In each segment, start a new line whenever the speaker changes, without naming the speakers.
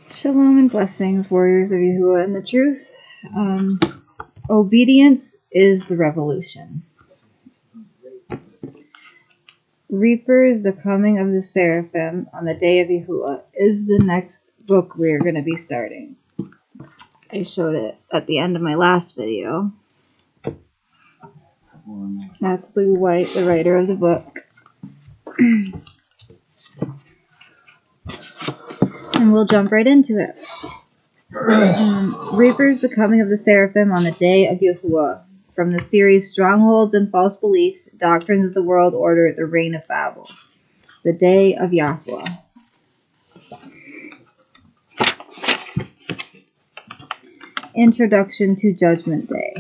Shalom and blessings, warriors of Yahuwah and the truth. Obedience is the revolution. Reapers, the coming of the Seraphim on the day of Yahuwah is the next book we are going to be starting. I showed it at the end of my last video. That's Lou White, the writer of the book. And we'll jump right into it. Reapers, the coming of the Seraphim on the day of Yahuwah. From the series Strongholds and False Beliefs, Doctrines of the World Order, the Reign of Babel. The day of YAHUAH. Introduction to Judgment Day.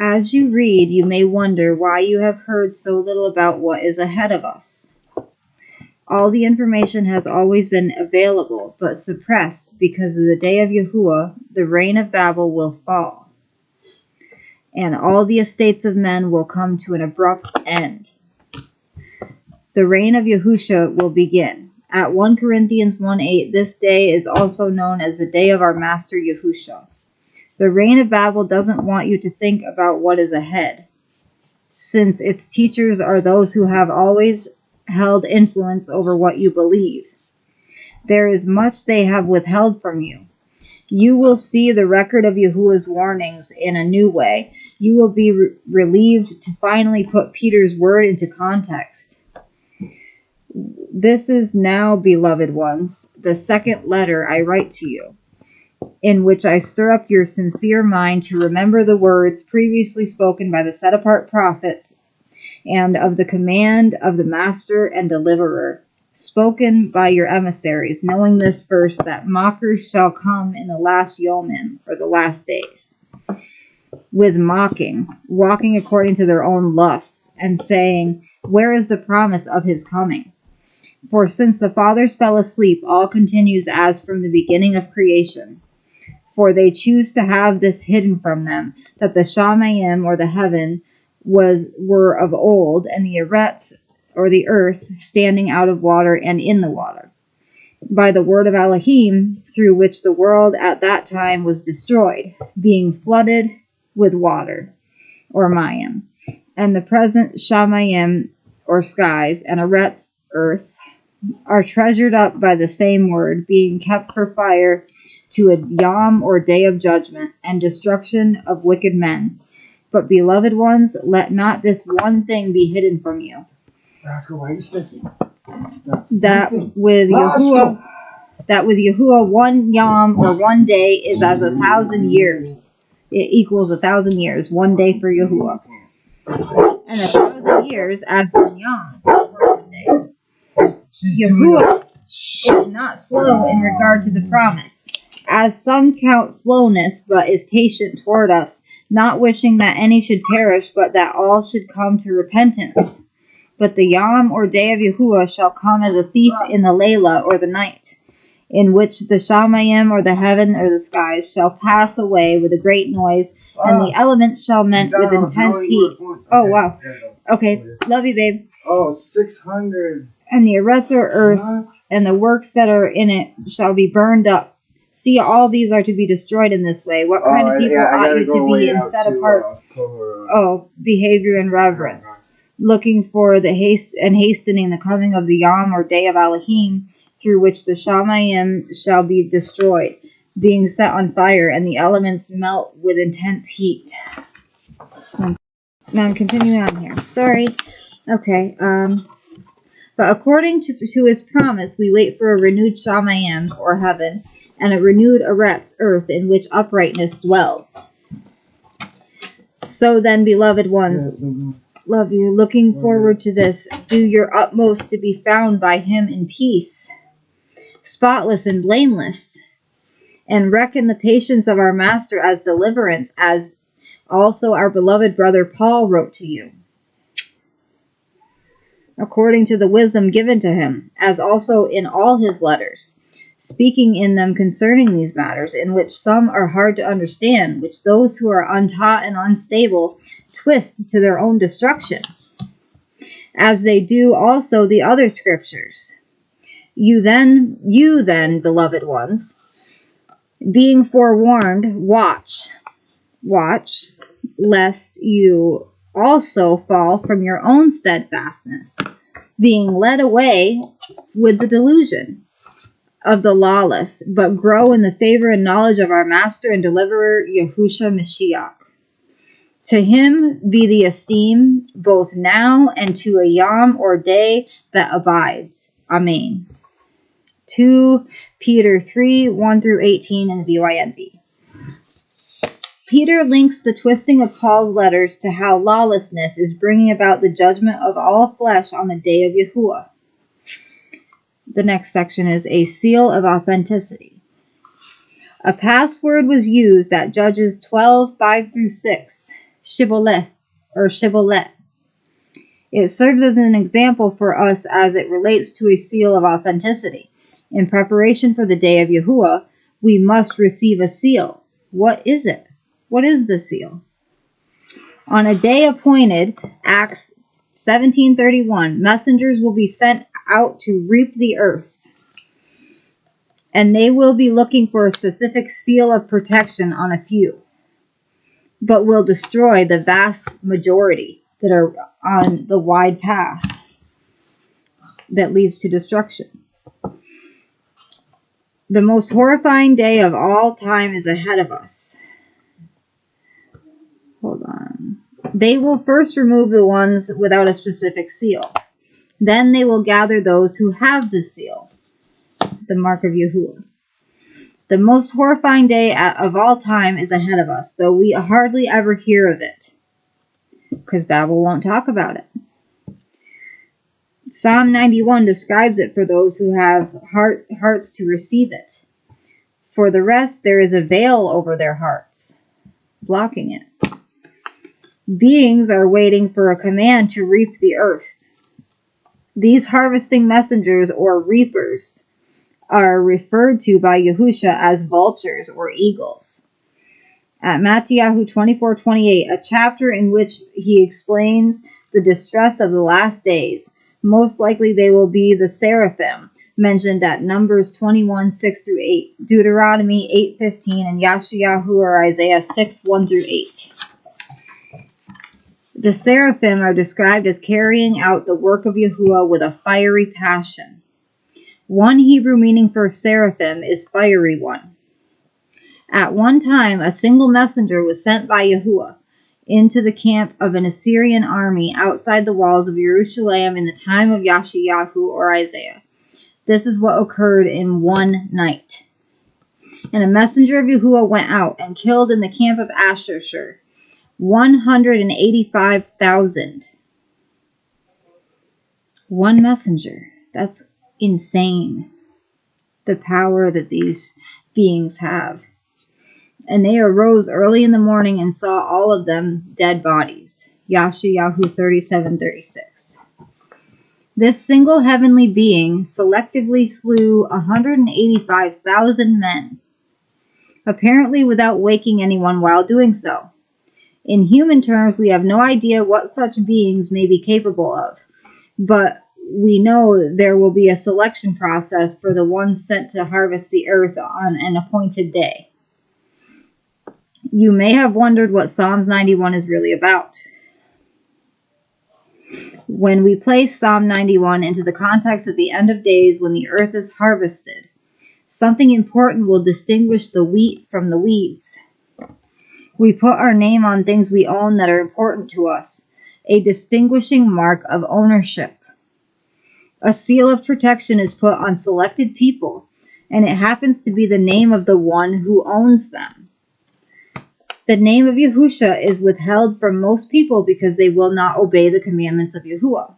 As you read, you may wonder why you have heard so little about what is ahead of us. All the information has always been available, but suppressed because of the day of Yahuwah, the reign of Babel will fall, and all the estates of men will come to an abrupt end. The reign of Yahusha will begin. At 1 Corinthians 1:8, this day is also known as the day of our Master Yahusha. The reign of Babel doesn't want you to think about what is ahead, since its teachers are those who have always held influence over what you believe. There is much they have withheld from you. You will see the record of Yahuwah's warnings in a new way. You will be relieved to finally put Peter's word into context. This is now, beloved ones, the second letter I write to you, in which I stir up your sincere mind to remember the words previously spoken by the set-apart prophets and of the command of the Master and Deliverer, spoken by your emissaries, knowing this first, that mockers shall come in the last Yomim, or the last days, with mocking, walking according to their own lusts, and saying, where is the promise of his coming? For since the fathers fell asleep, all continues as from the beginning of creation. For they choose to have this hidden from them, that the Shamayim, or the heaven, were of old, and the Eretz, or the earth, standing out of water and in the water, by the word of Elohim, through which the world at that time was destroyed, being flooded with water, or Mayim. And the present Shamayim, or skies, and Eretz, earth, are treasured up by the same word, being kept for fire to a Yom, or day of judgment, and destruction of wicked men. But, beloved ones, let not this one thing be hidden from you.
Roscoe, why are you sniffing?
That with Yahuwah, one Yom, or one day, is as 1,000 years. It equals 1,000 years, one day for Yahuwah. And 1,000 years as one Yom, or one day. Yahuwah is not slow in regard to the promise, as some count slowness, but is patient toward us, not wishing that any should perish, but that all should come to repentance. But the Yom, or day of Yahuwah, shall come as a thief in the Layla, or the night, in which the Shamayim, or the heaven, or the skies, shall pass away with a great noise, and the elements shall melt with intense heat. Oh, wow. Okay, love you, babe.
Oh, 600.
And the Eretz, or earth, and the works that are in it shall be burned up. See, all these are to be destroyed in this way. What kind of people ought you to be in set apart behavior and reverence, looking for the haste and hastening the coming of the Yom, or day of Elohim, through which the Shamayim shall be destroyed, being set on fire, and the elements melt with intense heat. Now I'm continuing on here. Sorry. Okay. But according to his promise, we wait for a renewed Shamayim, or heaven, and a renewed Eretz, earth, in which uprightness dwells. So then, beloved ones, love you, looking forward to this, do your utmost to be found by him in peace, spotless and blameless, and reckon the patience of our Master as deliverance, as also our beloved brother Paul wrote to you, according to the wisdom given to him, as also in all his letters, speaking in them concerning these matters, in which some are hard to understand, which those who are untaught and unstable twist to their own destruction, as they do also the other scriptures. You then, beloved ones, being forewarned, watch, lest you also fall from your own steadfastness, being led away with the delusion of the lawless, but grow in the favor and knowledge of our Master and Deliverer, Yahushua Mashiach. To him be the esteem, both now and to a yom or day that abides. Amen. 2 Peter 3, 1 through 18 in the BYNB. Peter links the twisting of Paul's letters to how lawlessness is bringing about the judgment of all flesh on the day of Yahuwah. The next section is a seal of authenticity. A password was used at Judges 12, 5 through 6, Shibboleth, or Shibboleth. It serves as an example for us as it relates to a seal of authenticity. In preparation for the day of Yahuwah, we must receive a seal. What is it? What is the seal? On a day appointed, Acts 17:31, messengers will be sent out to reap the earth, and they will be looking for a specific seal of protection on a few, but will destroy the vast majority that are on the wide path that leads to destruction. The most horrifying day of all time is ahead of us. Hold on. They will first remove the ones without a specific seal. Then they will gather those who have the seal, the mark of Yahuwah. The most horrifying day of all time is ahead of us, though we hardly ever hear of it, because Babel won't talk about it. Psalm 91 describes it for those who have hearts to receive it. For the rest, there is a veil over their hearts, blocking it. Beings are waiting for a command to reap the earth. These harvesting messengers, or reapers, are referred to by Yahusha as vultures or eagles. At Matthew 24:28, a chapter in which he explains the distress of the last days, most likely they will be the Seraphim, mentioned at Numbers 21, 6 through 8, Deuteronomy 8:15, and YAHUSHA or Isaiah 6, 1 through 8. The Seraphim are described as carrying out the work of Yahuwah with a fiery passion. One Hebrew meaning for seraphim is fiery one. At one time, a single messenger was sent by Yahuwah into the camp of an Assyrian army outside the walls of Jerusalem in the time of Yashayahu or Isaiah. This is what occurred in one night. And a messenger of Yahuwah went out and killed in the camp of Asher 185,000. One messenger. That's insane. The power that these beings have. And they arose early in the morning and saw all of them dead bodies. Yashayahu 37:36. This single heavenly being selectively slew 185,000 men, apparently without waking anyone while doing so. In human terms, we have no idea what such beings may be capable of, but we know there will be a selection process for the ones sent to harvest the earth on an appointed day. You may have wondered what Psalms 91 is really about. When we place Psalm 91 into the context of the end of days when the earth is harvested, something important will distinguish the wheat from the weeds. We put our name on things we own that are important to us, a distinguishing mark of ownership. A seal of protection is put on selected people, and it happens to be the name of the one who owns them. The name of Yahusha is withheld from most people because they will not obey the commandments of Yahuwah.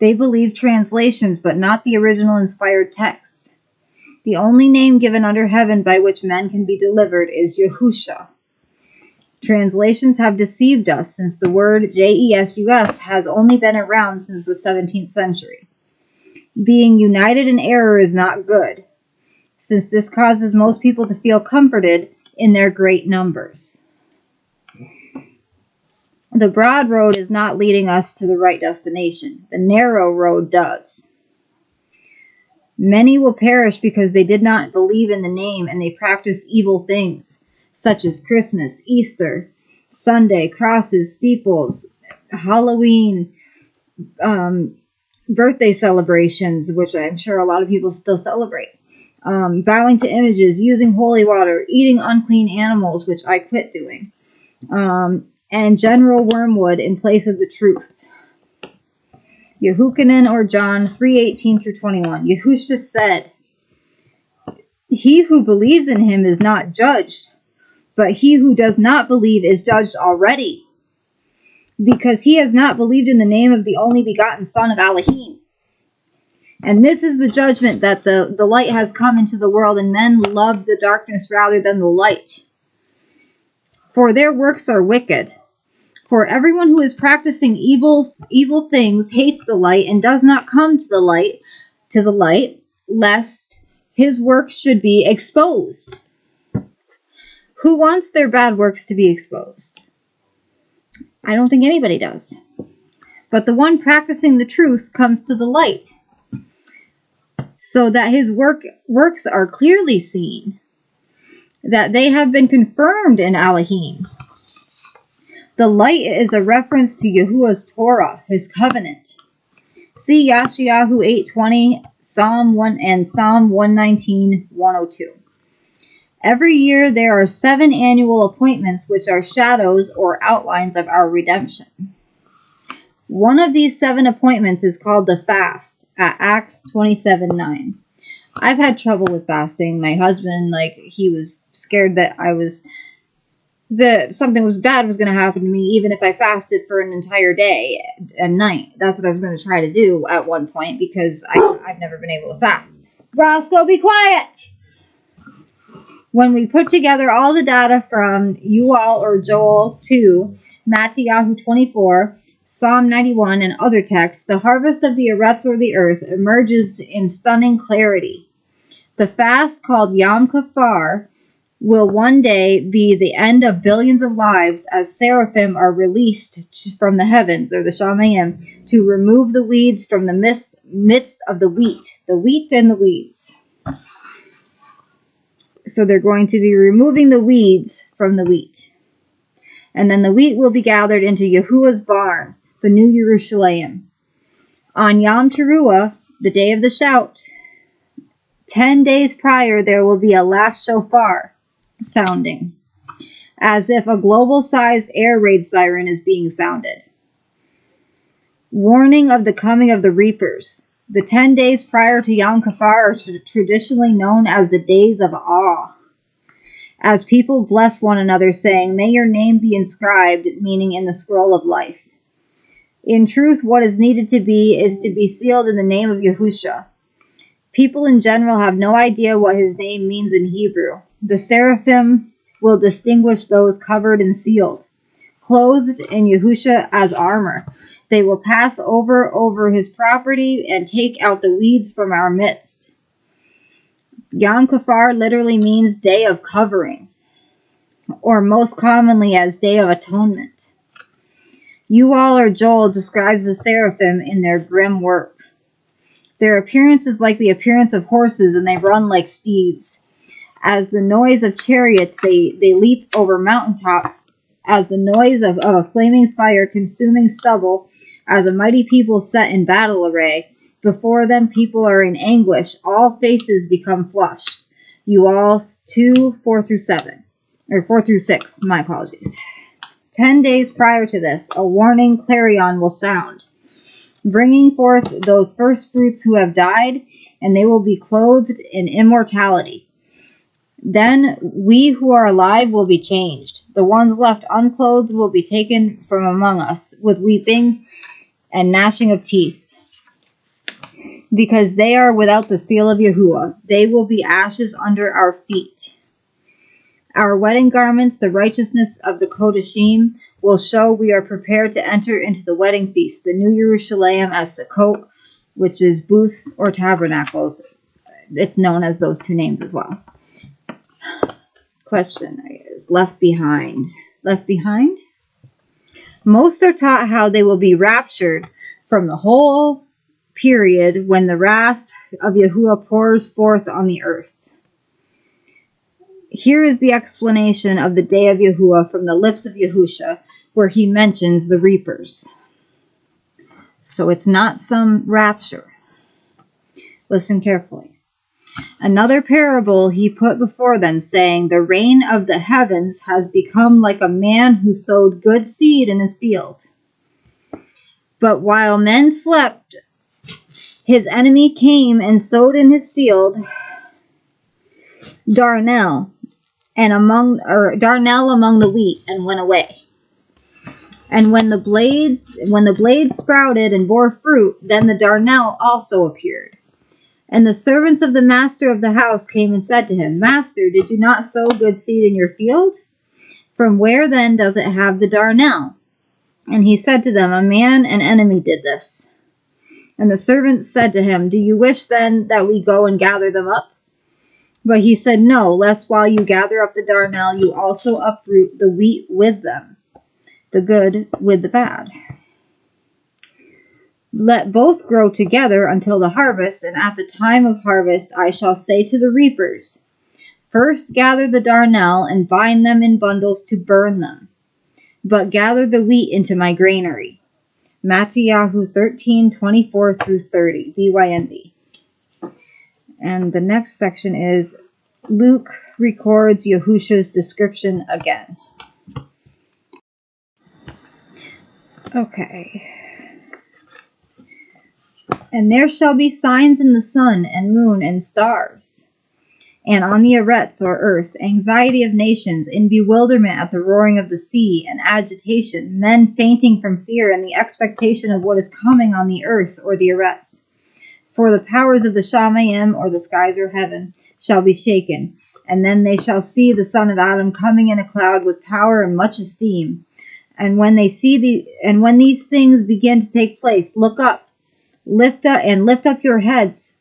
They believe translations, but not the original inspired text. The only name given under heaven by which men can be delivered is Yahusha. Translations have deceived us since the word Jesus has only been around since the 17th century. Being united in error is not good, since this causes most people to feel comforted in their great numbers. The broad road is not leading us to the right destination. The narrow road does. Many will perish because they did not believe in the name and they practiced evil things, such as Christmas, Easter, Sunday, crosses, steeples, Halloween, birthday celebrations, which I'm sure a lot of people still celebrate, bowing to images, using holy water, eating unclean animals, which I quit doing, and general wormwood in place of the truth. Yehuchanan or John 3:18 through 21. Yahushua said, "He who believes in him is not judged, but he who does not believe is judged already, because he has not believed in the name of the only begotten Son of Elohim. And this is the judgment, that the light has come into the world, and men loved the darkness rather than the light, for their works are wicked. For everyone who is practicing evil things hates the light and does not come to the light, lest his works should be exposed." Who wants their bad works to be exposed? I don't think anybody does. But the one practicing the truth comes to the light, so that his works are clearly seen, that they have been confirmed in Elohim. The light is a reference to Yahuah's Torah, his covenant. See Yeshayahu 8:20, Psalm 1 and Psalm 119:102. Every year there are 7 annual appointments which are shadows or outlines of our redemption. One of these 7 appointments is called the fast at Acts 27:9. I've had trouble with fasting. My husband, he was scared that something was bad was going to happen to me even if I fasted for an entire day and night. That's what I was going to try to do at one point, because I've never been able to fast. Roscoe, be quiet! When we put together all the data from YAHUAH or Joel 2, Matthew 24, Psalm 91, and other texts, the harvest of the Eretz or the earth emerges in stunning clarity. The fast, called Yom Kippur, will one day be the end of billions of lives, as Seraphim are released from the heavens, or the Shamayim, to remove the weeds from the midst of the wheat and the weeds. So they're going to be removing the weeds from the wheat. And then the wheat will be gathered into Yahuah's barn, the New Jerusalem. On Yom Teruah, the day of the shout, 10 days prior, there will be a last shofar sounding, as if a global-sized air raid siren is being sounded. Warning of the coming of the reapers. The 10 days prior to Yom Kippur are traditionally known as the days of awe, as people bless one another, saying, "May your name be inscribed," meaning in the scroll of life. In truth, what is needed is to be sealed in the name of Yahushua. People in general have no idea what his name means in Hebrew. The Seraphim will distinguish those covered and sealed, clothed in Yahushua as armor. They will pass over his property and take out the weeds from our midst. Yom Kippur literally means day of covering, or most commonly as day of atonement. YAHUAH or Joel describes the Seraphim in their grim work. Their appearance is like the appearance of horses, and they run like steeds. As the noise of chariots, they leap over mountaintops. As the noise of a flaming fire consuming stubble, as a mighty people set in battle array. Before them people are in anguish. All faces become flushed. YAHUAH 2, 4 through 7. Or 4 through 6, my apologies. 10 days prior to this, a warning clarion will sound, bringing forth those first fruits who have died, and they will be clothed in immortality. Then we who are alive will be changed. The ones left unclothed will be taken from among us, with weeping and gnashing of teeth, because they are without the seal of Yahuah. They will be ashes under our feet. Our wedding garments, the righteousness of the Kodashim, will show we are prepared to enter into the wedding feast, the New Jerusalem as Sukkot, which is booths or tabernacles. It's known as those 2 names as well. Question is, left behind. Left behind? Most are taught how they will be raptured from the whole period when the wrath of Yahuwah pours forth on the earth. Here is the explanation of the day of Yahuwah from the lips of Yahusha, where he mentions the reapers. So it's not some rapture. Listen carefully. Another parable he put before them, saying, the rain of the heavens has become like a man who sowed good seed in his field. But while men slept, his enemy came and sowed in his field darnel among the wheat, and went away. And when the blades sprouted and bore fruit, then the darnel also appeared. And the servants of the master of the house came and said to him, Master, did you not sow good seed in your field? From where then does it have the darnel? And he said to them, an enemy did this. And the servants said to him, do you wish then that we go and gather them up? But he said, no, lest while you gather up the darnel, you also uproot the wheat with them, the good with the bad. Let both grow together until the harvest, and at the time of harvest I shall say to the reapers, first gather the darnel and bind them in bundles to burn them, but gather the wheat into my granary. Matthew 13:24 through 30, BYNB. And the next section is Luke records YAHUSHA'S description again. Okay. And there shall be signs in the sun and moon and stars, and on the arets or earth, anxiety of nations, in bewilderment at the roaring of the sea, and agitation, men fainting from fear and the expectation of what is coming on the earth or the arets. For the powers of the Shamayim, or the skies or heaven, shall be shaken, and then they shall see the Son of Adam coming in a cloud with power and much esteem. And when these things begin to take place, look up. Lift up your heads,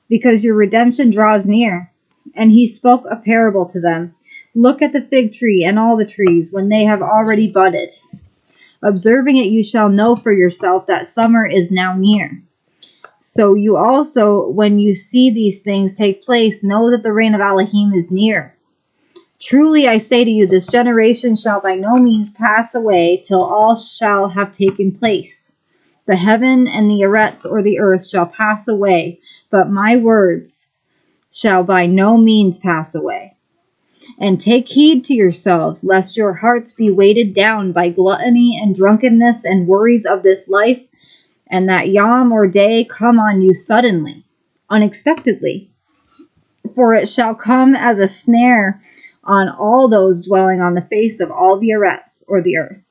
because your redemption draws near. And he spoke a parable to them. Look at the fig tree and all the trees, when they have already budded. Observing it, you shall know for yourself that summer is now near. So you also, when you see these things take place, know that the reign of Elohim is near. Truly I say to you, this generation shall by no means pass away till all shall have taken place. The heaven and the arets, or the earth, shall pass away, but my words shall by no means pass away. And take heed to yourselves, lest your hearts be weighted down by gluttony and drunkenness and worries of this life, and that yom or day come on you suddenly, unexpectedly. For it shall come as a snare on all those dwelling on the face of all the arets, or the earth.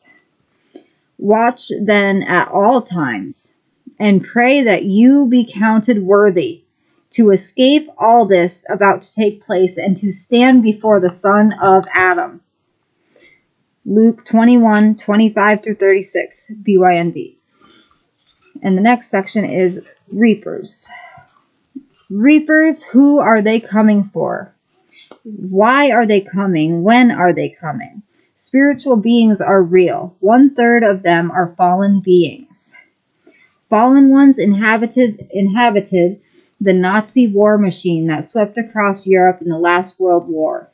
Watch then at all times, and pray that you be counted worthy to escape all this about to take place, and to stand before the Son of Adam. Luke 21:25 through 36, BYNB. And the next section is reapers. Reapers, who are they coming for? Why are they coming? When are they coming? Spiritual beings are real. 1/3 of them are fallen beings. Fallen ones inhabited the Nazi war machine that swept across Europe in the last World War,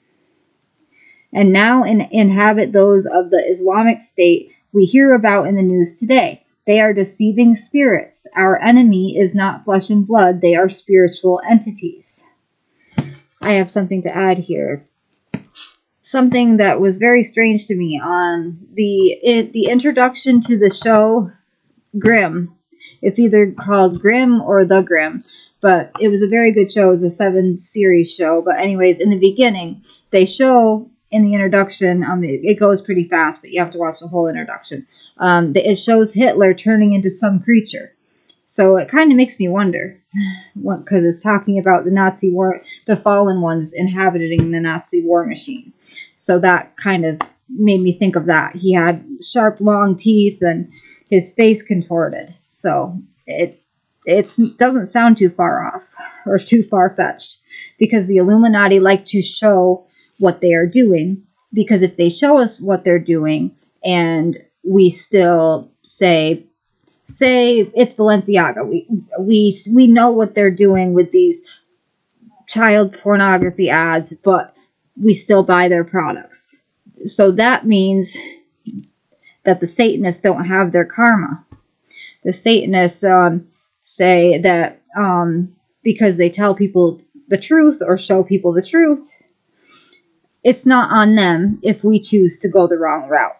and now inhabit those of the Islamic State we hear about in the news today. They are deceiving spirits. Our enemy is not flesh and blood. They are spiritual entities. I have something to add here. Something that was very strange to me on the introduction to the show Grimm. It's either called Grimm or The Grimm, but it was a very good show. It was a 7-series show. But anyways, in the beginning, they show in the introduction, it goes pretty fast, but you have to watch the whole introduction. It shows Hitler turning into some creature. So it kind of makes me wonder, because it's talking about the Nazi war, the fallen ones inhabiting the Nazi war machine. So that kind of made me think of that. He had sharp, long teeth and his face contorted. So it doesn't sound too far off or too far-fetched, because the Illuminati like to show what they are doing. Because if they show us what they're doing and we still say say it's Balenciaga. We know what they're doing with these child pornography ads, but we still buy their products. So that means that the Satanists don't have their karma. The Satanists say that because they tell people the truth or show people the truth, it's not on them if we choose to go the wrong route.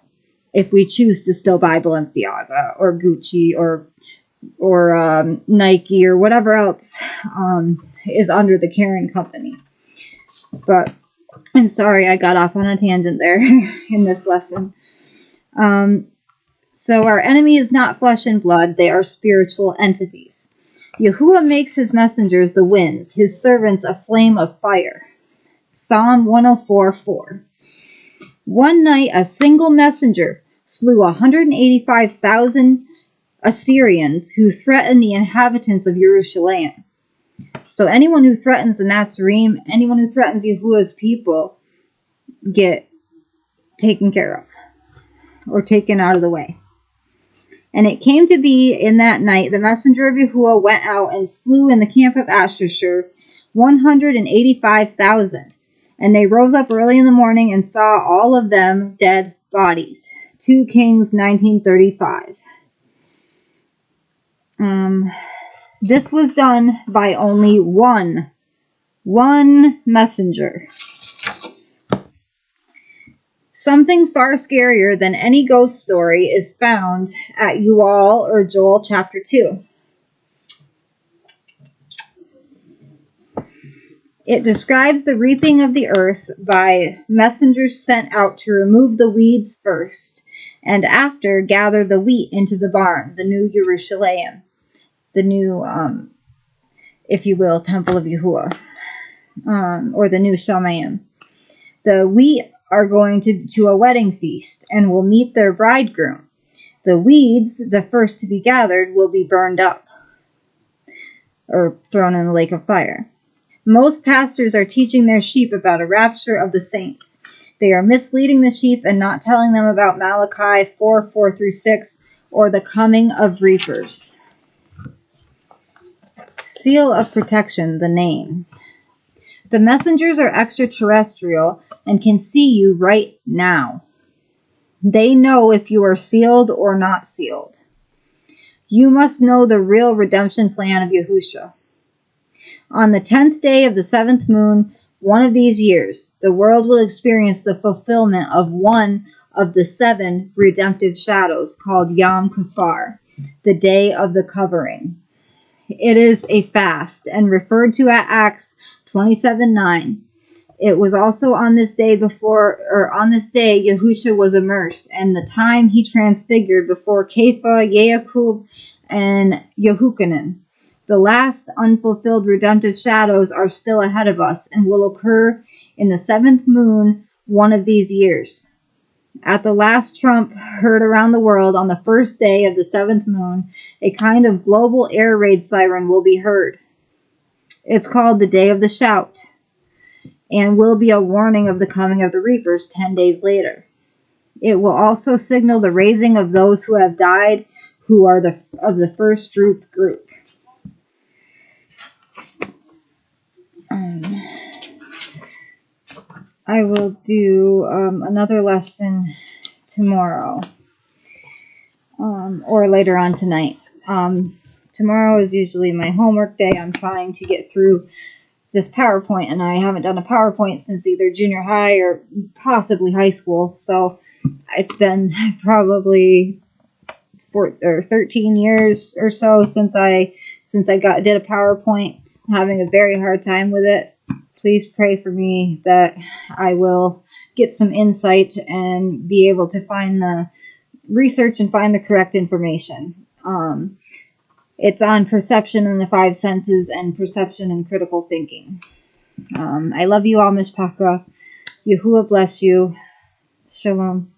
If we choose to still buy Balenciaga or Gucci or Nike or whatever else is under the Karen company. But I'm sorry I got off on a tangent there in this lesson. So our enemy is not flesh and blood, they are spiritual entities. YAHUAH makes his messengers the winds, his servants a flame of fire. Psalm 104:4. One night a single messenger slew 185,000 Assyrians who threatened the inhabitants of Jerusalem. So anyone who threatens the Nazarene, anyone who threatens YAHUAH's people, get taken care of or taken out of the way. And it came to be in that night the messenger of YAHUAH went out and slew in the camp of Asher 185,000. And they rose up early in the morning and saw all of them dead bodies. 2 Kings 19:35. This was done by only one messenger. Something far scarier than any ghost story is found at YAHUAH or Joel chapter 2. It describes the reaping of the earth by messengers sent out to remove the weeds first, and after gather the wheat into the barn, the new Jerusalem, the new, if you will, temple of YAHUAH, or the new Shamayim. The wheat are going to a wedding feast and will meet their bridegroom. The weeds, the first to be gathered, will be burned up or thrown in the lake of fire. Most pastors are teaching their sheep about a rapture of the saints. They are misleading the sheep and not telling them about Malachi 4:4-6 or the coming of reapers. Seal of protection, the name. The messengers are extraterrestrial and can see you right now. They know if you are sealed or not sealed. You must know the real redemption plan of Yahushua. On the 10th day of the 7th moon, one of these years, the world will experience the fulfillment of one of the 7 redemptive shadows called Yom Kippur, the day of the covering. It is a fast and referred to at Acts 27:9. It was also on this day Yahushua was immersed, and the time he transfigured before Kepha, Yaakov, and Yehuchanan. The last unfulfilled redemptive shadows are still ahead of us and will occur in the 7th moon one of these years. At the last trump heard around the world on the first day of the 7th moon, a kind of global air raid siren will be heard. It's called the Day of the Shout, and will be a warning of the coming of the reapers 10 days later. It will also signal the raising of those who have died, who are of the first fruits group. I will do another lesson tomorrow, or later on tonight. Tomorrow is usually my homework day. I'm trying to get through this PowerPoint, and I haven't done a PowerPoint since either junior high or possibly high school. So it's been probably 13 years or so since I did a PowerPoint. I'm having a very hard time with it. Please pray for me that I will get some insight and be able to find the research and find the correct information. It's on perception in the 5 senses and perception and critical thinking. I love you all, Mishpachah. YAHUAH bless you. Shalom.